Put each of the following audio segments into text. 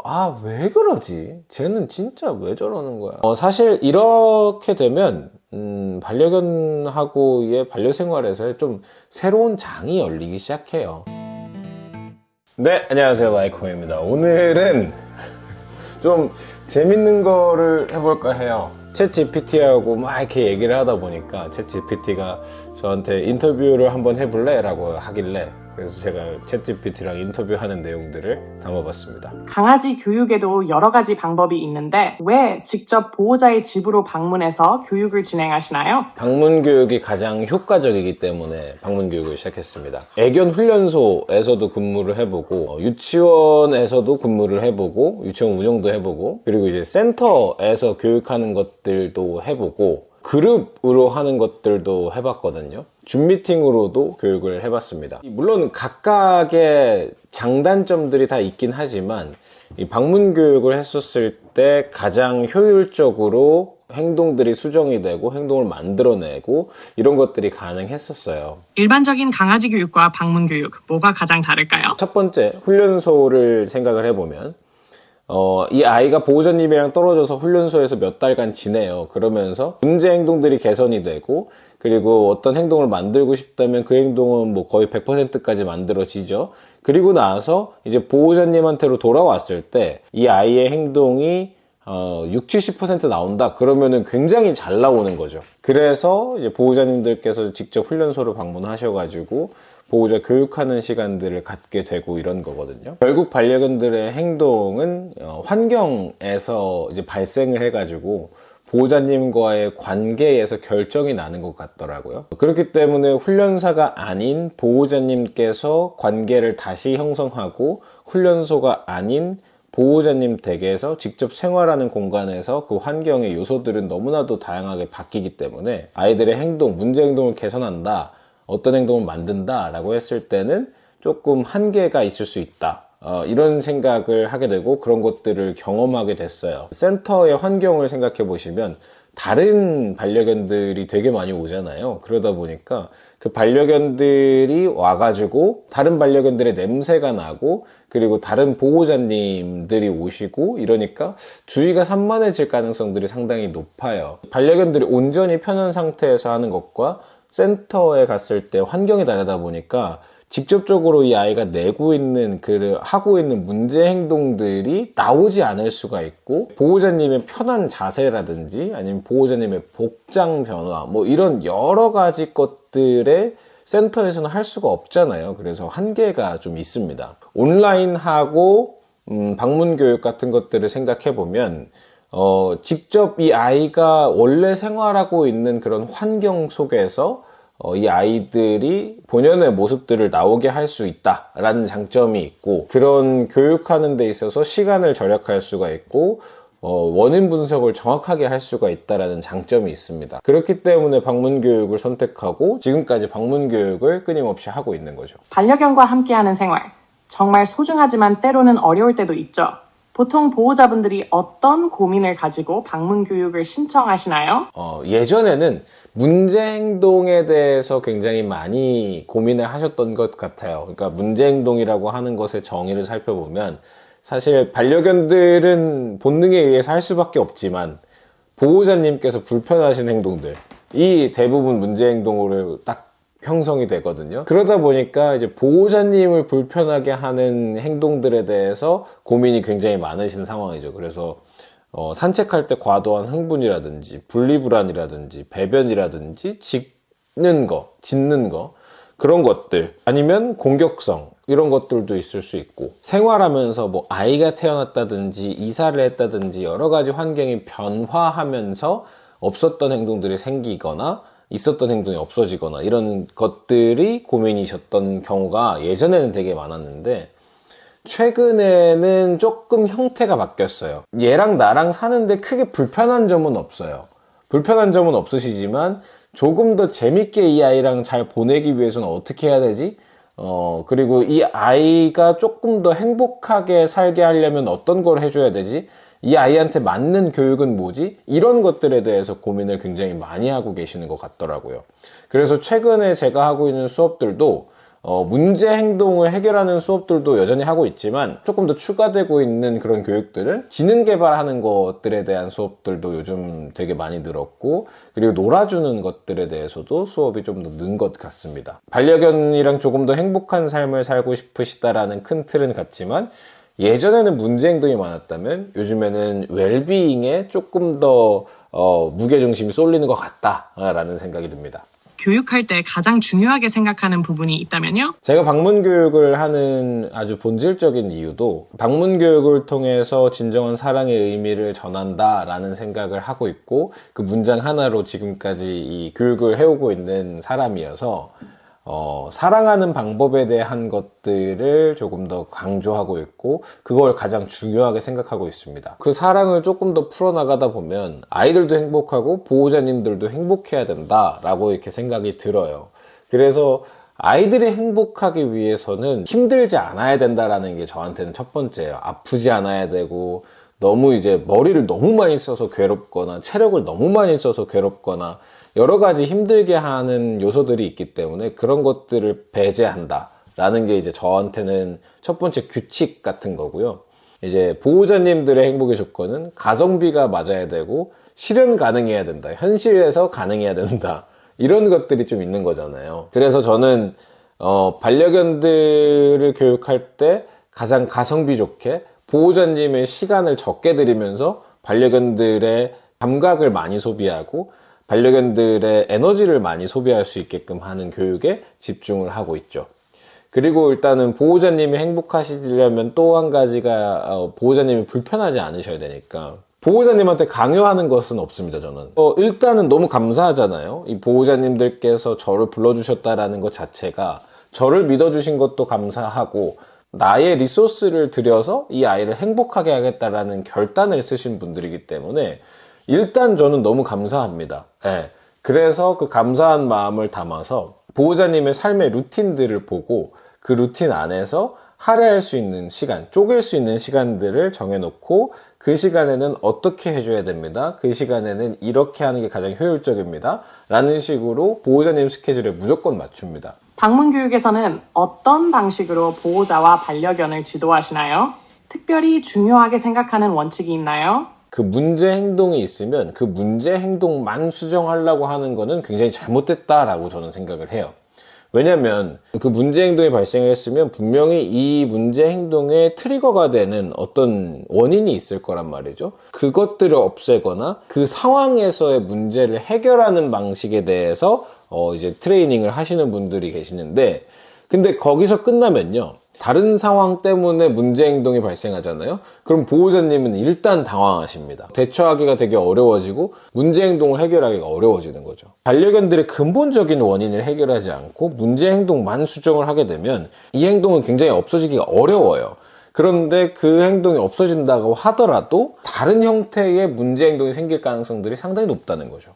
아, 왜 그러지? 쟤는 진짜 왜 저러는 거야? 사실 이렇게 되면 반려견하고의 반려생활에서 좀 새로운 장이 열리기 시작해요. 네, 안녕하세요, 마이코입니다. 오늘은 좀 재밌는 거를 해볼까 해요. 챗 GPT하고 막 이렇게 얘기를 하다 보니까 챗 GPT가 저한테 인터뷰를 한번 해볼래? 라고 하길래 그래서 제가 챗 GPT랑 인터뷰하는 내용들을 담아봤습니다. 강아지 교육에도 여러 가지 방법이 있는데 왜 직접 보호자의 집으로 방문해서 교육을 진행하시나요? 방문 교육이 가장 효과적이기 때문에 방문 교육을 시작했습니다. 애견 훈련소에서도 근무를 해보고 유치원에서도 근무를 해보고 유치원 운영도 해보고 그리고 이제 센터에서 교육하는 것들도 해보고 그룹으로 하는 것들도 해봤거든요. 줌 미팅으로도 교육을 해봤습니다. 물론 각각의 장단점들이 다 있긴 하지만 이 방문 교육을 했었을 때 가장 효율적으로 행동들이 수정이 되고 행동을 만들어내고 이런 것들이 가능했었어요. 일반적인 강아지 교육과 방문 교육, 뭐가 가장 다를까요? 첫 번째, 훈련소를 생각을 해보면 이 아이가 보호자님이랑 떨어져서 훈련소에서 몇 달간 지내요. 그러면서 문제 행동들이 개선이 되고 그리고 어떤 행동을 만들고 싶다면 그 행동은 뭐 거의 100%까지 만들어지죠. 그리고 나서 이제 보호자님한테로 돌아왔을 때 이 아이의 행동이 60-70% 나온다 그러면은 굉장히 잘 나오는 거죠. 그래서 이제 보호자님들께서 직접 훈련소를 방문하셔가지고 보호자 교육하는 시간들을 갖게 되고 이런 거거든요. 결국 반려견들의 행동은 환경에서 이제 발생을 해가지고 보호자님과의 관계에서 결정이 나는 것 같더라고요. 그렇기 때문에 훈련사가 아닌 보호자님께서 관계를 다시 형성하고 훈련소가 아닌 보호자님 댁에서 직접 생활하는 공간에서 그 환경의 요소들은 너무나도 다양하게 바뀌기 때문에 아이들의 행동, 문제 행동을 개선한다, 어떤 행동을 만든다 라고 했을 때는 조금 한계가 있을 수 있다. 이런 생각을 하게 되고 그런 것들을 경험하게 됐어요. 센터의 환경을 생각해 보시면 다른 반려견들이 되게 많이 오잖아요. 그러다 보니까 그 반려견들이 와가지고 다른 반려견들의 냄새가 나고 그리고 다른 보호자님들이 오시고 이러니까 주의가 산만해질 가능성들이 상당히 높아요. 반려견들이 온전히 편한 상태에서 하는 것과 센터에 갔을 때 환경이 다르다 보니까 직접적으로 이 아이가 내고 있는 하고 있는 문제 행동들이 나오지 않을 수가 있고 보호자님의 편한 자세라든지 아니면 보호자님의 복장 변화 뭐 이런 여러 가지 것들에 센터에서는 할 수가 없잖아요. 그래서 한계가 좀 있습니다. 온라인하고 방문 교육 같은 것들을 생각해 보면 직접 이 아이가 원래 생활하고 있는 그런 환경 속에서 이 아이들이 본연의 모습들을 나오게 할 수 있다라는 장점이 있고 그런 교육하는 데 있어서 시간을 절약할 수가 있고 원인 분석을 정확하게 할 수가 있다라는 장점이 있습니다. 그렇기 때문에 방문 교육을 선택하고 지금까지 방문 교육을 끊임없이 하고 있는 거죠. 반려견과 함께하는 생활, 정말 소중하지만 때로는 어려울 때도 있죠. 보통 보호자분들이 어떤 고민을 가지고 방문 교육을 신청하시나요? 예전에는 문제 행동에 대해서 굉장히 많이 고민을 하셨던 것 같아요. 그러니까 문제 행동이라고 하는 것의 정의를 살펴보면 사실 반려견들은 본능에 의해서 할 수밖에 없지만 보호자님께서 불편하신 행동들이 대부분 문제 행동으로 딱 형성이 되거든요. 그러다 보니까 이제 보호자님을 불편하게 하는 행동들에 대해서 고민이 굉장히 많으신 상황이죠. 그래서 산책할 때 과도한 흥분이라든지 분리불안이라든지 배변이라든지 짖는 거 그런 것들 아니면 공격성 이런 것들도 있을 수 있고 생활하면서 뭐 아이가 태어났다든지 이사를 했다든지 여러 가지 환경이 변화하면서 없었던 행동들이 생기거나 있었던 행동이 없어지거나 이런 것들이 고민이셨던 경우가 예전에는 되게 많았는데 최근에는 조금 형태가 바뀌었어요. 얘랑 나랑 사는데 크게 불편한 점은 없어요. 불편한 점은 없으시지만 조금 더 재밌게 이 아이랑 잘 보내기 위해서는 어떻게 해야 되지? 그리고 이 아이가 조금 더 행복하게 살게 하려면 어떤 걸 해줘야 되지? 이 아이한테 맞는 교육은 뭐지? 이런 것들에 대해서 고민을 굉장히 많이 하고 계시는 것 같더라고요. 그래서 최근에 제가 하고 있는 수업들도 문제 행동을 해결하는 수업들도 여전히 하고 있지만 조금 더 추가되고 있는 그런 교육들은 지능 개발하는 것들에 대한 수업들도 요즘 되게 많이 늘었고, 그리고 놀아주는 것들에 대해서도 수업이 좀 더 는 것 같습니다. 반려견이랑 조금 더 행복한 삶을 살고 싶으시다라는 큰 틀은 같지만, 예전에는 문제 행동이 많았다면 요즘에는 웰비잉에 조금 더 무게중심이 쏠리는 것 같다라는 생각이 듭니다. 교육할 때 가장 중요하게 생각하는 부분이 있다면요? 제가 방문 교육을 하는 아주 본질적인 이유도 방문 교육을 통해서 진정한 사랑의 의미를 전한다라는 생각을 하고 있고, 그 문장 하나로 지금까지 이 교육을 해오고 있는 사람이어서 사랑하는 방법에 대한 것들을 조금 더 강조하고 있고, 그걸 가장 중요하게 생각하고 있습니다. 그 사랑을 조금 더 풀어나가다 보면 아이들도 행복하고 보호자님들도 행복해야 된다라고 이렇게 생각이 들어요. 그래서 아이들이 행복하기 위해서는 힘들지 않아야 된다라는 게 저한테는 첫 번째예요. 아프지 않아야 되고, 너무 이제 머리를 너무 많이 써서 괴롭거나 체력을 너무 많이 써서 괴롭거나 여러 가지 힘들게 하는 요소들이 있기 때문에 그런 것들을 배제한다라는 게 이제 저한테는 첫 번째 규칙 같은 거고요. 이제 보호자님들의 행복의 조건은 가성비가 맞아야 되고 실현 가능해야 된다. 현실에서 가능해야 된다. 이런 것들이 좀 있는 거잖아요. 그래서 저는 반려견들을 교육할 때 가장 가성비 좋게 보호자님의 시간을 적게 들이면서 반려견들의 감각을 많이 소비하고 반려견들의 에너지를 많이 소비할 수 있게끔 하는 교육에 집중을 하고 있죠. 그리고 일단은 보호자님이 행복하시려면 또 한 가지가 보호자님이 불편하지 않으셔야 되니까 보호자님한테 강요하는 것은 없습니다, 저는. 일단은 너무 감사하잖아요. 이 보호자님들께서 저를 불러주셨다라는 것 자체가, 저를 믿어주신 것도 감사하고 나의 리소스를 들여서 이 아이를 행복하게 하겠다라는 결단을 쓰신 분들이기 때문에 일단 저는 너무 감사합니다. 네. 그래서 그 감사한 마음을 담아서 보호자님의 삶의 루틴들을 보고 그 루틴 안에서 할애할 수 있는 시간, 쪼갤 수 있는 시간들을 정해놓고 그 시간에는 어떻게 해줘야 됩니다. 그 시간에는 이렇게 하는 게 가장 효율적입니다. 라는 식으로 보호자님 스케줄에 무조건 맞춥니다. 방문 교육에서는 어떤 방식으로 보호자와 반려견을 지도하시나요? 특별히 중요하게 생각하는 원칙이 있나요? 그 문제 행동이 있으면 그 문제 행동만 수정하려고 하는 거는 굉장히 잘못됐다라고 저는 생각을 해요. 왜냐면 그 문제 행동이 발생을 했으면 분명히 이 문제 행동의 트리거가 되는 어떤 원인이 있을 거란 말이죠. 그것들을 없애거나 그 상황에서의 문제를 해결하는 방식에 대해서 이제 트레이닝을 하시는 분들이 계시는데, 근데 거기서 끝나면요, 다른 상황 때문에 문제 행동이 발생하잖아요. 그럼 보호자님은 일단 당황하십니다. 대처하기가 되게 어려워지고 문제 행동을 해결하기가 어려워지는 거죠. 반려견들의 근본적인 원인을 해결하지 않고 문제 행동만 수정을 하게 되면 이 행동은 굉장히 없어지기가 어려워요. 그런데 그 행동이 없어진다고 하더라도 다른 형태의 문제 행동이 생길 가능성들이 상당히 높다는 거죠.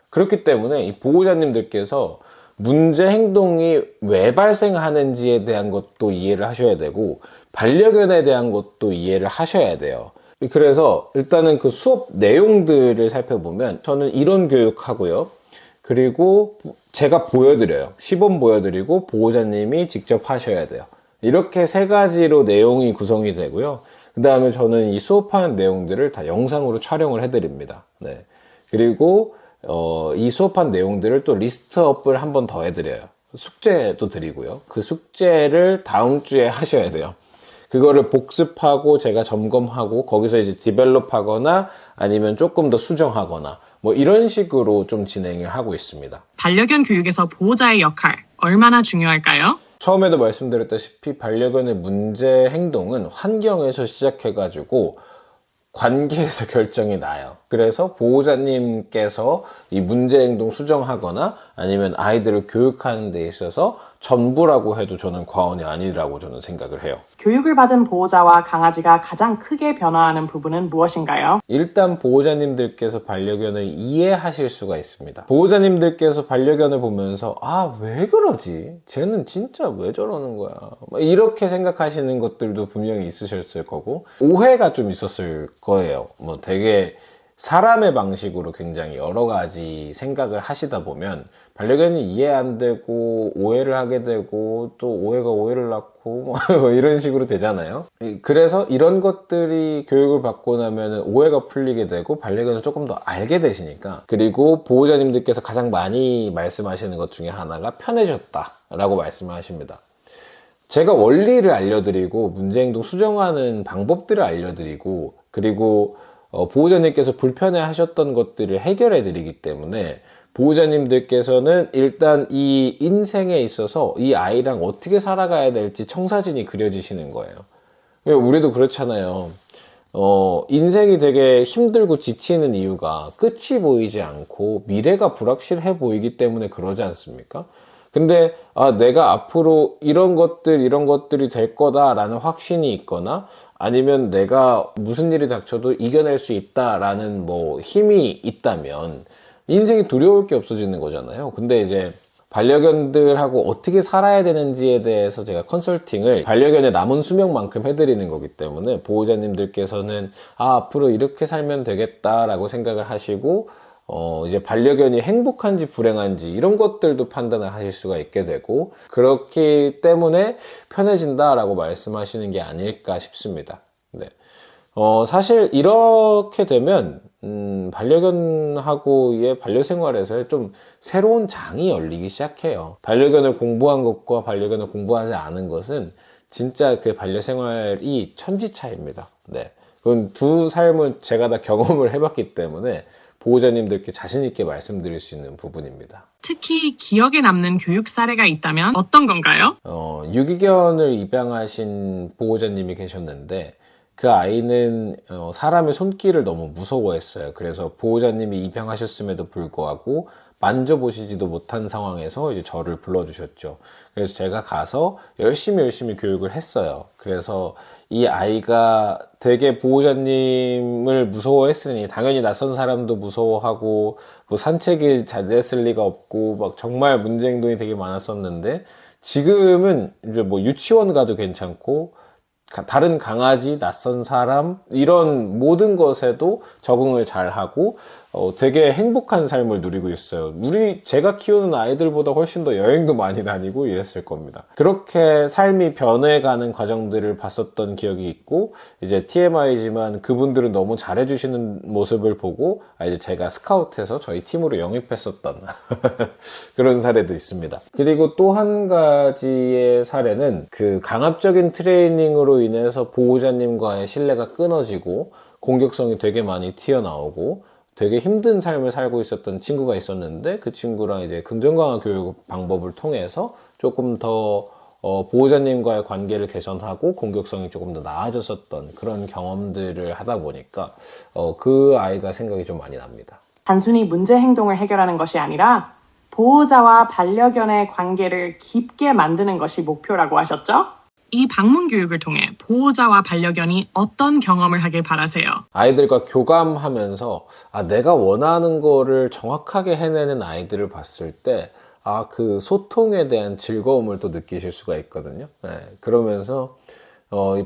그렇기 때문에 이 보호자님들께서 문제 행동이 왜 발생하는지에 대한 것도 이해를 하셔야 되고 반려견에 대한 것도 이해를 하셔야 돼요. 그래서 일단은 그 수업 내용들을 살펴보면 저는 이론 교육하고요. 그리고 제가 보여드려요. 시범 보여드리고 보호자님이 직접 하셔야 돼요. 이렇게 세 가지로 내용이 구성이 되고요. 그 다음에 저는 이 수업하는 내용들을 다 영상으로 촬영을 해드립니다. 네. 그리고 이 수업한 내용들을 또 리스트업을 한 번 더 해드려요. 숙제도 드리고요. 그 숙제를 다음 주에 하셔야 돼요. 그거를 복습하고 제가 점검하고 거기서 이제 디벨롭하거나 아니면 조금 더 수정하거나 뭐 이런 식으로 좀 진행을 하고 있습니다. 반려견 교육에서 보호자의 역할 얼마나 중요할까요? 처음에도 말씀드렸다시피 반려견의 문제 행동은 환경에서 시작해가지고 관계에서 결정이 나요. 그래서 보호자님께서 이 문제 행동 수정하거나 아니면 아이들을 교육하는 데 있어서 전부라고 해도 저는 과언이 아니라고 저는 생각을 해요. 교육을 받은 보호자와 강아지가 가장 크게 변화하는 부분은 무엇인가요? 일단 보호자님들께서 반려견을 이해하실 수가 있습니다. 보호자님들께서 반려견을 보면서 왜 그러지? 쟤는 진짜 왜 저러는 거야? 이렇게 생각하시는 것들도 분명히 있으셨을 거고 오해가 좀 있었을 거예요. 되게 사람의 방식으로 굉장히 여러 가지 생각을 하시다 보면 반려견이 이해 안 되고 오해를 하게 되고 또 오해가 오해를 낳고 뭐 이런 식으로 되잖아요. 그래서 이런 것들이 교육을 받고 나면 오해가 풀리게 되고 반려견을 조금 더 알게 되시니까, 그리고 보호자님들께서 가장 많이 말씀하시는 것 중에 하나가 편해졌다라고 말씀하십니다. 제가 원리를 알려드리고 문제행동 수정하는 방법들을 알려드리고, 그리고 보호자님께서 불편해 하셨던 것들을 해결해 드리기 때문에 보호자님들께서는 일단 이 인생에 있어서 이 아이랑 어떻게 살아가야 될지 청사진이 그려지시는 거예요. 우리도 그렇잖아요. 인생이 되게 힘들고 지치는 이유가 끝이 보이지 않고 미래가 불확실해 보이기 때문에 그러지 않습니까? 근데 내가 앞으로 이런 것들이 될 거다라는 확신이 있거나, 아니면 내가 무슨 일이 닥쳐도 이겨낼 수 있다라는 뭐 힘이 있다면 인생이 두려울 게 없어지는 거잖아요. 근데 이제 반려견들하고 어떻게 살아야 되는지에 대해서 제가 컨설팅을 반려견의 남은 수명만큼 해드리는 거기 때문에 보호자님들께서는 앞으로 이렇게 살면 되겠다라고 생각을 하시고, 이제 반려견이 행복한지 불행한지 이런 것들도 판단을 하실 수가 있게 되고, 그렇기 때문에 편해진다라고 말씀하시는 게 아닐까 싶습니다. 네. 사실 이렇게 되면 반려견하고의 반려생활에서 좀 새로운 장이 열리기 시작해요. 반려견을 공부한 것과 반려견을 공부하지 않은 것은 진짜 그 반려생활이 천지차이입니다. 네. 그건 두 삶을 제가 다 경험을 해봤기 때문에 보호자님들께 자신있게 말씀드릴 수 있는 부분입니다. 특히 기억에 남는 교육 사례가 있다면 어떤 건가요? 유기견을 입양하신 보호자님이 계셨는데, 그 아이는 사람의 손길을 너무 무서워했어요. 그래서 보호자님이 입양하셨음에도 불구하고 만져보시지도 못한 상황에서 이제 저를 불러주셨죠. 그래서 제가 가서 열심히 교육을 했어요. 그래서 이 아이가 되게 보호자님을 무서워했으니 당연히 낯선 사람도 무서워하고, 뭐 산책이 자제했을 리가 없고 막 정말 문제 행동이 되게 많았었는데, 지금은 이제 뭐 유치원 가도 괜찮고 다른 강아지, 낯선 사람 이런 모든 것에도 적응을 잘하고 되게 행복한 삶을 누리고 있어요. 제가 키우는 아이들보다 훨씬 더 여행도 많이 다니고 이랬을 겁니다. 그렇게 삶이 변해가는 과정들을 봤었던 기억이 있고, 이제 TMI지만 그분들은 너무 잘해주시는 모습을 보고 이제 제가 스카우트해서 저희 팀으로 영입했었던 그런 사례도 있습니다. 그리고 또 한 가지의 사례는 그 강압적인 트레이닝으로 인해서 보호자님과의 신뢰가 끊어지고 공격성이 되게 많이 튀어나오고 되게 힘든 삶을 살고 있었던 친구가 있었는데, 그 친구랑 이제 긍정강화 교육 방법을 통해서 조금 더 보호자님과의 관계를 개선하고 공격성이 조금 더 나아졌었던 그런 경험들을 하다 보니까 그 아이가 생각이 좀 많이 납니다. 단순히 문제 행동을 해결하는 것이 아니라 보호자와 반려견의 관계를 깊게 만드는 것이 목표라고 하셨죠? 이 방문 교육을 통해 보호자와 반려견이 어떤 경험을 하길 바라세요? 아이들과 교감하면서 내가 원하는 거를 정확하게 해내는 아이들을 봤을 때 그 소통에 대한 즐거움을 또 느끼실 수가 있거든요. 네, 그러면서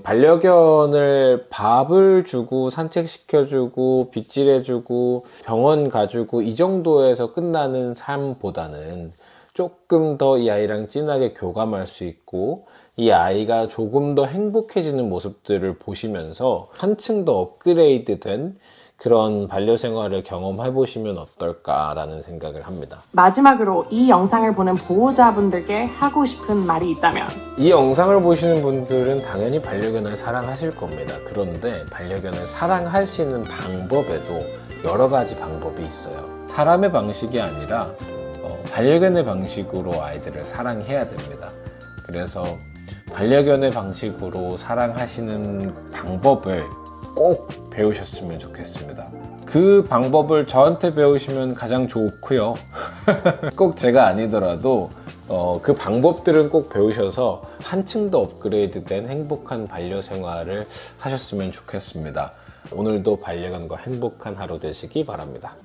반려견을 밥을 주고 산책시켜주고 빗질해주고 병원 가주고 이 정도에서 끝나는 삶보다는 조금 더 이 아이랑 진하게 교감할 수 있고, 이 아이가 조금 더 행복해지는 모습들을 보시면서 한층 더 업그레이드된 그런 반려생활을 경험해 보시면 어떨까라는 생각을 합니다. 마지막으로 이 영상을 보는 보호자분들께 하고 싶은 말이 있다면? 이 영상을 보시는 분들은 당연히 반려견을 사랑하실 겁니다. 그런데 반려견을 사랑하시는 방법에도 여러 가지 방법이 있어요. 사람의 방식이 아니라 반려견의 방식으로 아이들을 사랑해야 됩니다. 그래서 반려견의 방식으로 사랑하시는 방법을 꼭 배우셨으면 좋겠습니다. 그 방법을 저한테 배우시면 가장 좋고요. 꼭 제가 아니더라도 그 방법들은 꼭 배우셔서 한층 더 업그레이드된 행복한 반려생활을 하셨으면 좋겠습니다. 오늘도 반려견과 행복한 하루 되시기 바랍니다.